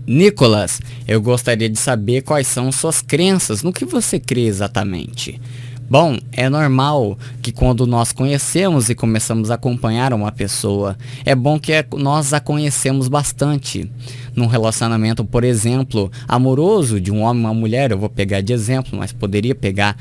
Nicolas, eu gostaria de saber quais são suas crenças, no que você crê exatamente. Bom, é normal que quando nós conhecemos e começamos a acompanhar uma pessoa, é bom que nós a conhecemos bastante. Num relacionamento, por exemplo, amoroso de um homem e uma mulher, eu vou pegar de exemplo, mas poderia pegar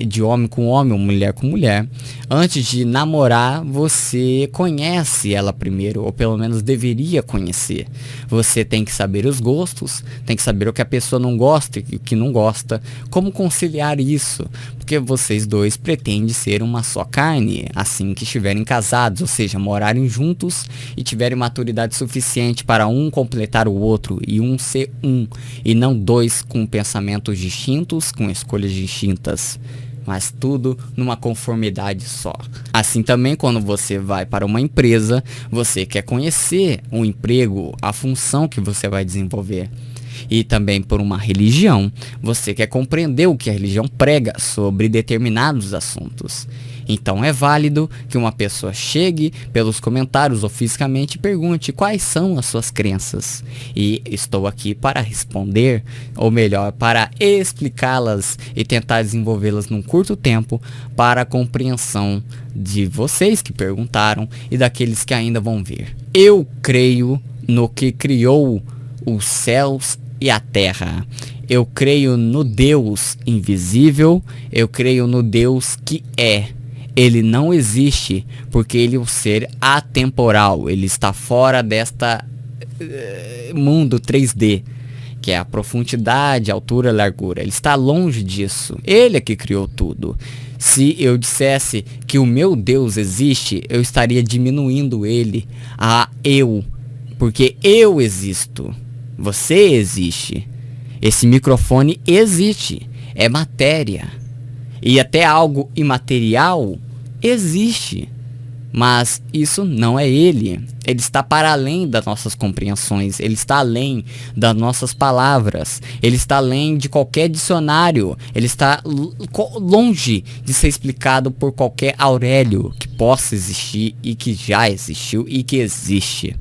de homem com homem ou mulher com mulher. Antes de namorar, você conhece ela primeiro, ou pelo menos deveria conhecer. Você tem que saber os gostos, tem que saber o que a pessoa não gosta e o que não gosta, como conciliar isso, porque vocês dois pretendem ser uma só carne, assim que estiverem casados, ou seja, morarem juntos e tiverem maturidade suficiente para um completar o outro e um ser um, e não dois com pensamentos distintos, com escolhas distintas, mas tudo numa conformidade só. Assim também, quando você vai para uma empresa, você quer conhecer o emprego, a função que você vai desenvolver. E também por uma religião, você quer compreender o que a religião prega sobre determinados assuntos. Então é válido que uma pessoa chegue pelos comentários ou fisicamente e pergunte quais são as suas crenças. E estou aqui para responder, ou melhor, para explicá-las e tentar desenvolvê-las num curto tempo para a compreensão de vocês que perguntaram e daqueles que ainda vão vir. Eu creio no que criou os céus e a terra. Eu creio no Deus invisível, eu creio no Deus que é. Ele não existe porque ele é um ser atemporal, ele está fora desta mundo 3D, que é a profundidade, altura e largura. Ele está longe disso, ele é que criou tudo. Se eu dissesse que o meu Deus existe, eu estaria diminuindo ele a eu, porque eu existo, você existe, esse microfone existe, é matéria. E até algo imaterial existe, mas isso não é ele. Ele está para além das nossas compreensões, ele está além das nossas palavras, ele está além de qualquer dicionário, ele está longe de ser explicado por qualquer Aurélio que possa existir e que já existiu e que existe.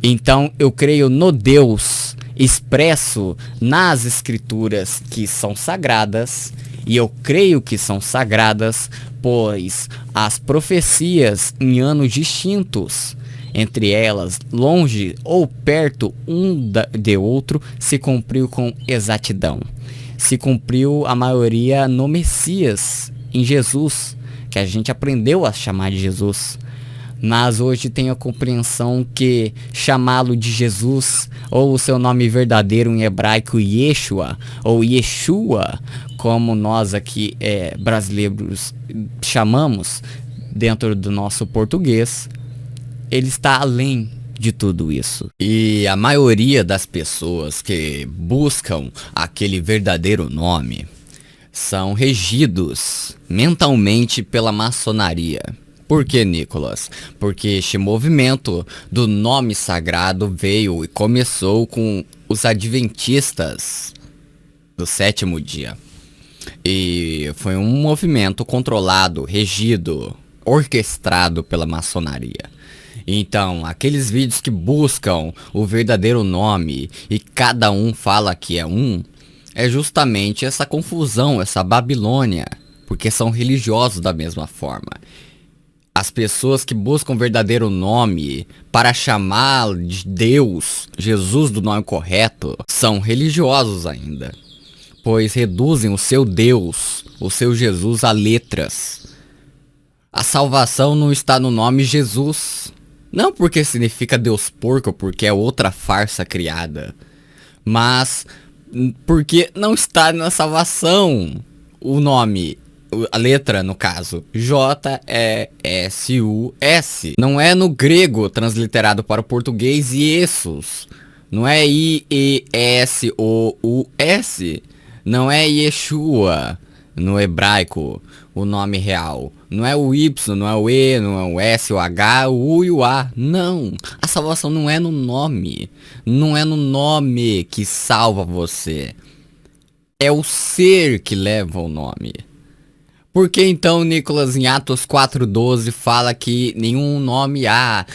Então eu creio no Deus expresso nas escrituras que são sagradas. E eu creio que são sagradas, pois as profecias em anos distintos, entre elas, longe ou perto um de outro, se cumpriu com exatidão. Se cumpriu a maioria no Messias, em Jesus, que a gente aprendeu a chamar de Jesus. Mas hoje tenho a compreensão que chamá-lo de Jesus, ou o seu nome verdadeiro em hebraico Yeshua, ou Yeshua, como nós aqui brasileiros chamamos dentro do nosso português, ele está além de tudo isso. E a maioria das pessoas que buscam aquele verdadeiro nome são regidos mentalmente pela maçonaria. Por que, Nicolas? Porque este movimento do nome sagrado veio e começou com os adventistas do sétimo dia. E foi um movimento controlado, regido, orquestrado pela maçonaria. Então, aqueles vídeos que buscam o verdadeiro nome e cada um fala que é justamente essa confusão, essa Babilônia, porque são religiosos da mesma forma. As pessoas que buscam o verdadeiro nome para chamar de Deus, Jesus do nome correto, são religiosos ainda, pois reduzem o seu Deus, o seu Jesus a letras. A salvação não está no nome Jesus, não porque significa Deus porco, porque é outra farsa criada, mas porque não está na salvação o nome. A letra, no caso, J-E-S-U-S. Não é no grego transliterado para o português Jesus. Não é I-E-S-O-U-S. Não é Yeshua no hebraico, o nome real. Não é o Y, não é o E, não é o S, o H, o U e o A. Não. A salvação não é no nome. Não é no nome que salva você. É o ser que leva o nome. Por que então Nicolas em Atos 4:12 fala que nenhum nome há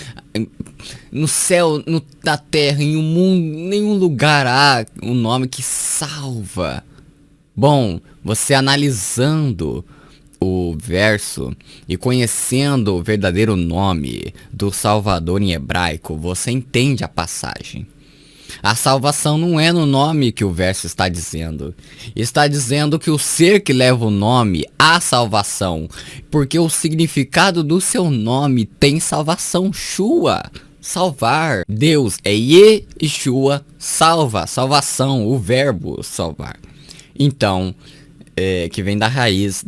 No céu, na terra, em um mundo, nenhum lugar há um nome que salva. Bom, você analisando o verso e conhecendo o verdadeiro nome do Salvador em hebraico, você entende a passagem. A salvação não é no nome que o verso está dizendo. Está dizendo que o ser que leva o nome há salvação, porque o significado do seu nome tem salvação, Shua, salvar. Deus é Yeshua, salva, salvação, o verbo salvar. Então, que vem da raiz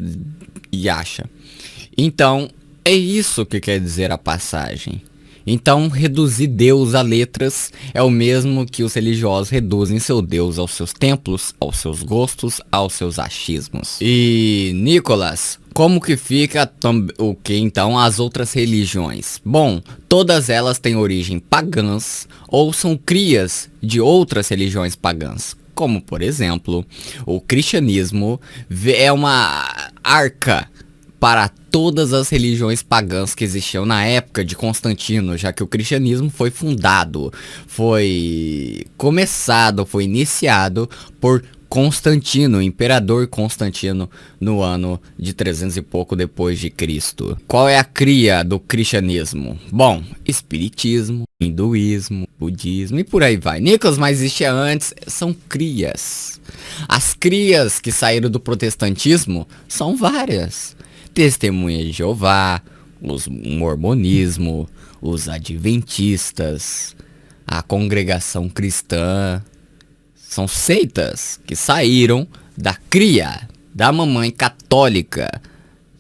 Yasha. Então, é isso que quer dizer a passagem. Então, reduzir Deus a letras é o mesmo que os religiosos reduzem seu Deus aos seus templos, aos seus gostos, aos seus achismos. E, Nicolas, como que fica o que então as outras religiões? Bom, todas elas têm origem pagãs ou são crias de outras religiões pagãs. Como, por exemplo, o cristianismo é uma arca para todas as religiões pagãs que existiam na época de Constantino, já que o cristianismo foi fundado, foi começado, foi iniciado por Constantino, o imperador Constantino, no ano de 300 e pouco depois de Cristo. Qual é a cria do cristianismo? Bom, espiritismo, hinduísmo, budismo e por aí vai. Nicolas, mas existia antes, são crias. As crias que saíram do protestantismo são várias. Testemunha de Jeová, o mormonismo, os adventistas, a congregação cristã. São seitas que saíram da cria da mamãe católica,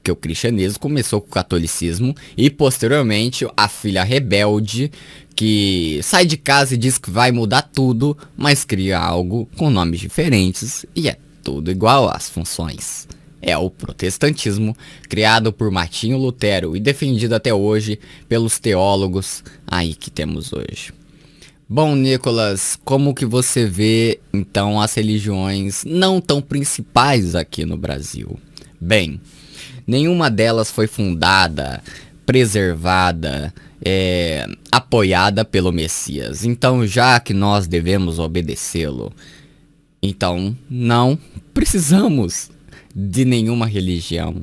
que o cristianismo começou com o catolicismo, e posteriormente a filha rebelde que sai de casa e diz que vai mudar tudo, mas cria algo com nomes diferentes e é tudo igual às funções. É o protestantismo, criado por Martinho Lutero e defendido até hoje pelos teólogos aí que temos hoje. Bom, Nicolas, como que você vê, então, as religiões não tão principais aqui no Brasil? Bem, nenhuma delas foi fundada, preservada, apoiada pelo Messias. Então, já que nós devemos obedecê-lo, então não precisamos de nenhuma religião.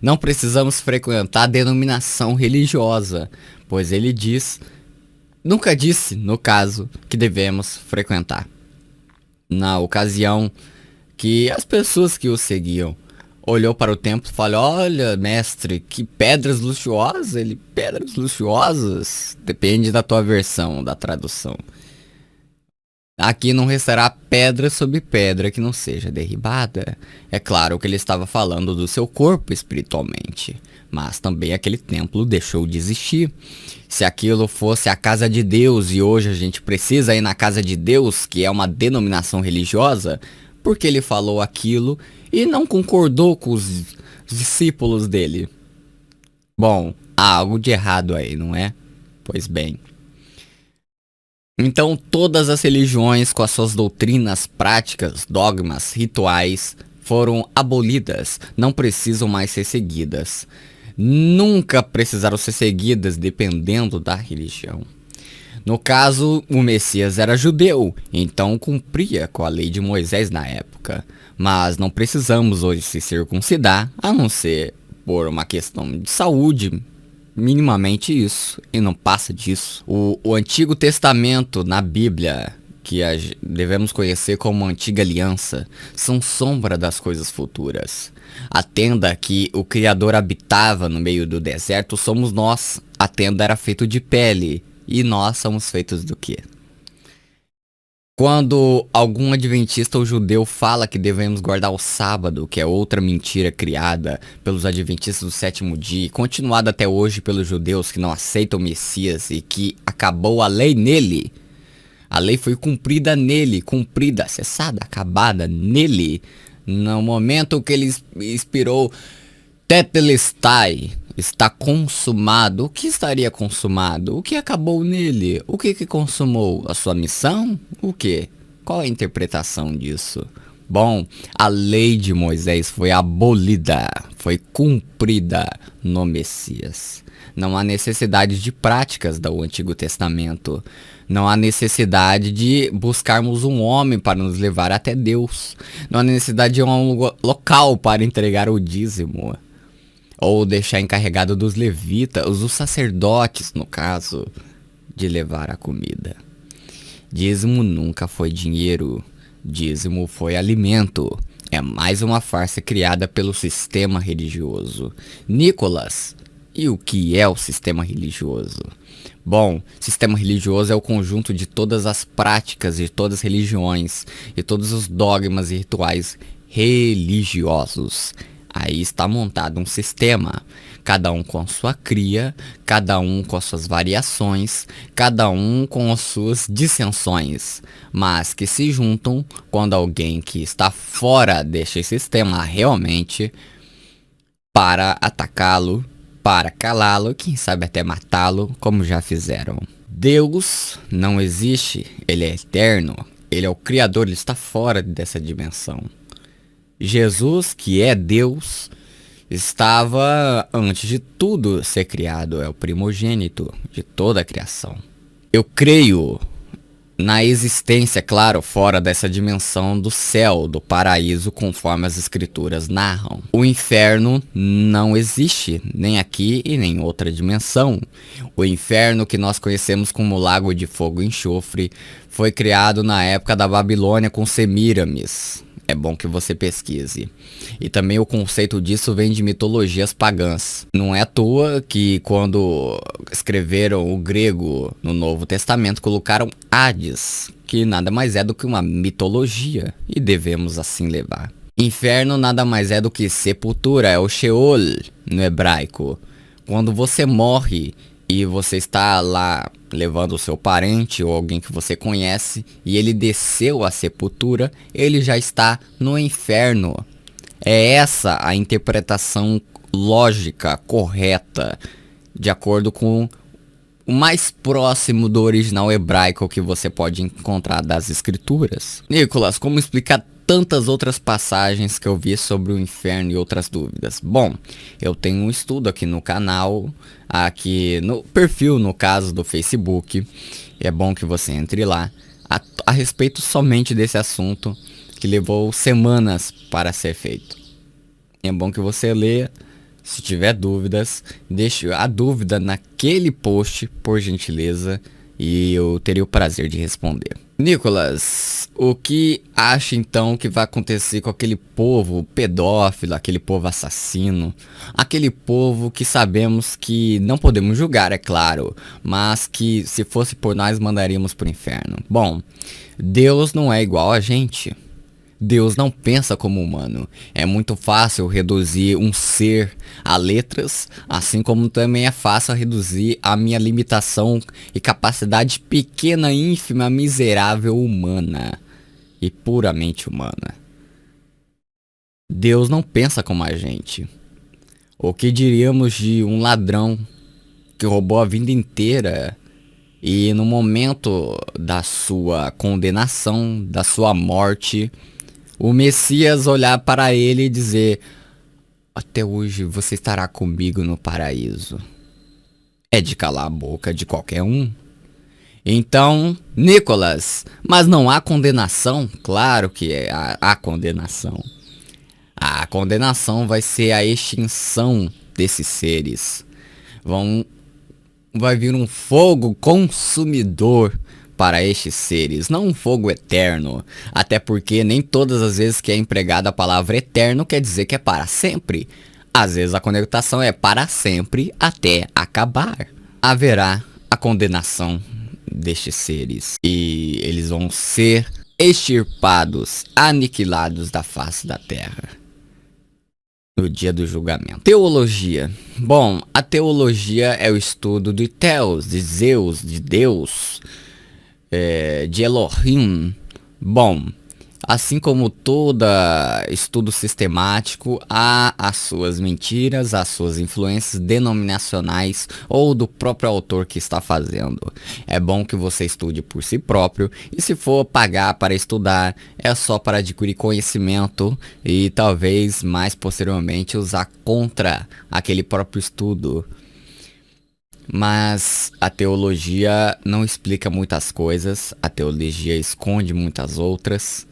Não precisamos frequentar denominação religiosa, pois ele nunca disse, no caso, que devemos frequentar. Na ocasião que as pessoas que o seguiam olhou para o templo e falou: olha, mestre, que pedras luxuosas. Pedras luxuosas? Depende da tua versão, da tradução. Aqui não restará pedra sobre pedra que não seja derribada. É claro que ele estava falando do seu corpo espiritualmente, mas também aquele templo deixou de existir. Se aquilo fosse a casa de Deus e hoje a gente precisa ir na casa de Deus, que é uma denominação religiosa, porque ele falou aquilo e não concordou com os discípulos dele? Bom, há algo de errado aí, não é? Pois bem. Então todas as religiões com as suas doutrinas, práticas, dogmas, rituais foram abolidas, não precisam mais ser seguidas. Nunca precisaram ser seguidas dependendo da religião. No caso, o Messias era judeu, então cumpria com a lei de Moisés na época. Mas não precisamos hoje se circuncidar, a não ser por uma questão de saúde, minimamente isso, e não passa disso. O Antigo Testamento na Bíblia, que devemos conhecer como Antiga Aliança, são sombra das coisas futuras. A tenda que o Criador habitava no meio do deserto somos nós. A tenda era feita de pele, e nós somos feitos do quê? Quando algum adventista ou judeu fala que devemos guardar o sábado, que é outra mentira criada pelos adventistas do sétimo dia e continuada até hoje pelos judeus que não aceitam o Messias e que acabou a lei nele, a lei foi cumprida nele, cumprida, cessada, acabada nele, no momento que ele expirou, tetelestai, está consumado. O que estaria consumado? O que acabou nele? O que consumou? A sua missão? O que? Qual é a interpretação disso? Bom, a lei de Moisés foi abolida, foi cumprida no Messias. Não há necessidade de práticas do Antigo Testamento. Não há necessidade de buscarmos um homem para nos levar até Deus. Não há necessidade de um local para entregar o dízimo. Ou deixar encarregado dos levitas, os sacerdotes, no caso, de levar a comida. Dízimo nunca foi dinheiro. Dízimo foi alimento. É mais uma farsa criada pelo sistema religioso. Nicolas, e o que é o sistema religioso? Bom, sistema religioso é o conjunto de todas as práticas de todas as religiões e todos os dogmas e rituais religiosos. Aí está montado um sistema, cada um com a sua cria, cada um com as suas variações, cada um com as suas dissensões, mas que se juntam quando alguém que está fora deste sistema realmente para atacá-lo, para calá-lo, quem sabe até matá-lo, como já fizeram. Deus não existe, ele é eterno, ele é o Criador, ele está fora dessa dimensão. Jesus, que é Deus, estava antes de tudo ser criado, é o primogênito de toda a criação. Eu creio na existência, claro, fora dessa dimensão do céu, do paraíso, conforme as escrituras narram. O inferno não existe, nem aqui e nem em outra dimensão. O inferno que nós conhecemos como lago de fogo e enxofre foi criado na época da Babilônia com Semíramis. É bom que você pesquise. E também o conceito disso vem de mitologias pagãs. Não é à toa que quando escreveram o grego no Novo Testamento colocaram Hades, que nada mais é do que uma mitologia, e devemos assim levar. Inferno nada mais é do que sepultura, é o Sheol no hebraico. Quando você morre e você está lá levando o seu parente ou alguém que você conhece e ele desceu à sepultura, ele já está no inferno. É essa a interpretação lógica, correta, de acordo com o mais próximo do original hebraico que você pode encontrar das escrituras. Nicolas, como explicar tantas outras passagens que eu vi sobre o inferno e outras dúvidas? Bom, eu tenho um estudo aqui no canal, aqui no perfil, no caso do Facebook. É bom que você entre lá a respeito somente desse assunto que levou semanas para ser feito. É bom que você leia. Se tiver dúvidas, deixe a dúvida naquele post, por gentileza, e eu teria o prazer de responder. Nicolas, o que acha então que vai acontecer com aquele povo pedófilo, aquele povo assassino, aquele povo que sabemos que não podemos julgar, é claro, mas que se fosse por nós mandaríamos para o inferno? Bom, Deus não é igual a gente. Deus não pensa como humano. É muito fácil reduzir um ser a letras, assim como também é fácil reduzir a minha limitação e capacidade pequena, ínfima, miserável, humana e puramente humana. Deus não pensa como a gente. O que diríamos de um ladrão que roubou a vida inteira e no momento da sua condenação, da sua morte, o Messias olhar para ele e dizer: até hoje você estará comigo no paraíso? É de calar a boca de qualquer um. Então, Nicolas, mas não há condenação? Claro que há condenação. A condenação vai ser a extinção desses seres. Vai vir um fogo consumidor para estes seres, não um fogo eterno, até porque nem todas as vezes que é empregada a palavra eterno quer dizer que é para sempre. Às vezes a conotação é para sempre até acabar. Haverá a condenação destes seres e eles vão ser extirpados, aniquilados da face da terra no dia do julgamento. Teologia. Bom, a teologia é o estudo de Theos, de Zeus, de Deus, de Elohim. Bom, Assim como todo estudo sistemático, há as suas mentiras, as suas influências denominacionais ou do próprio autor que está fazendo. É bom que você estude por si próprio, e se for pagar para estudar, é só para adquirir conhecimento e talvez mais posteriormente usar contra aquele próprio estudo. Mas a teologia não explica muitas coisas, a teologia esconde muitas outras.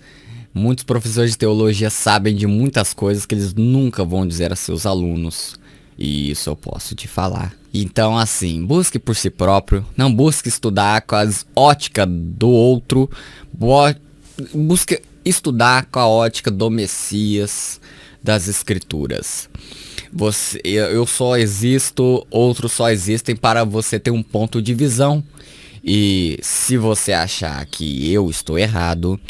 Muitos professores de teologia sabem de muitas coisas que eles nunca vão dizer a seus alunos. E isso eu posso te falar. Então, assim, busque por si próprio. Não busque estudar com as óticas do outro. Busque estudar com a ótica do Messias, das Escrituras. Eu só existo, outros só existem para você ter um ponto de visão. E se você achar que eu estou errado,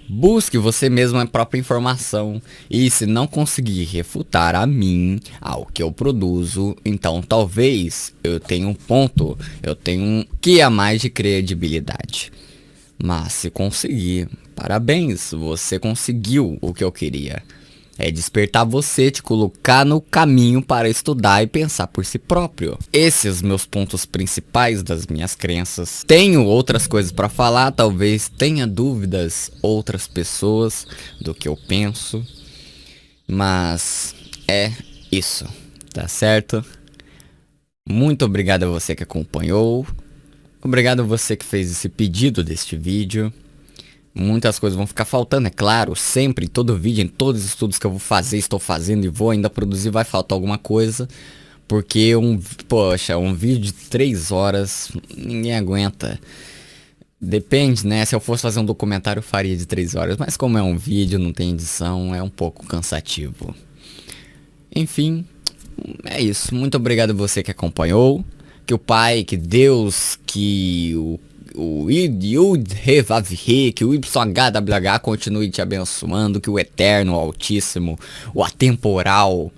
busque você mesmo a própria informação, e se não conseguir refutar a mim, ao que eu produzo, então talvez eu tenha um ponto, eu tenho um que a mais de credibilidade. Mas se conseguir, parabéns, você conseguiu o que eu queria. É despertar você, te colocar no caminho para estudar e pensar por si próprio. Esses meus pontos principais das minhas crenças. Tenho outras coisas para falar, talvez tenha dúvidas outras pessoas do que eu penso. Mas é isso, tá certo? Muito obrigado a você que acompanhou. Obrigado a você que fez esse pedido deste vídeo. Muitas coisas vão ficar faltando, é claro, sempre, em todo vídeo, em todos os estudos que eu vou fazer, estou fazendo e vou ainda produzir, vai faltar alguma coisa. Porque poxa, um vídeo de 3 horas, ninguém aguenta. Depende, né, se eu fosse fazer um documentário eu faria de 3 horas, mas como é um vídeo, não tem edição, é um pouco cansativo. Enfim, é isso, muito obrigado a você que acompanhou. Que o Pai, que Deus, que o Yud-He-Vav-He, que o YHWH continue te abençoando, que o Eterno, o Altíssimo, o Atemporal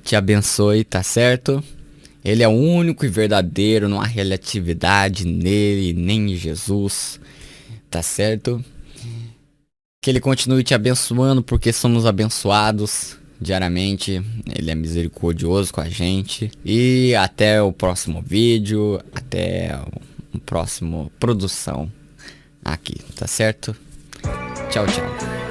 te abençoe, tá certo? Ele é o único e verdadeiro, não há relatividade nele, nem em Jesus, tá certo? Que ele continue te abençoando, porque somos abençoados diariamente, ele é misericordioso com a gente. E até o próximo vídeo, até o próximo produção aqui, tá certo? Tchau, tchau.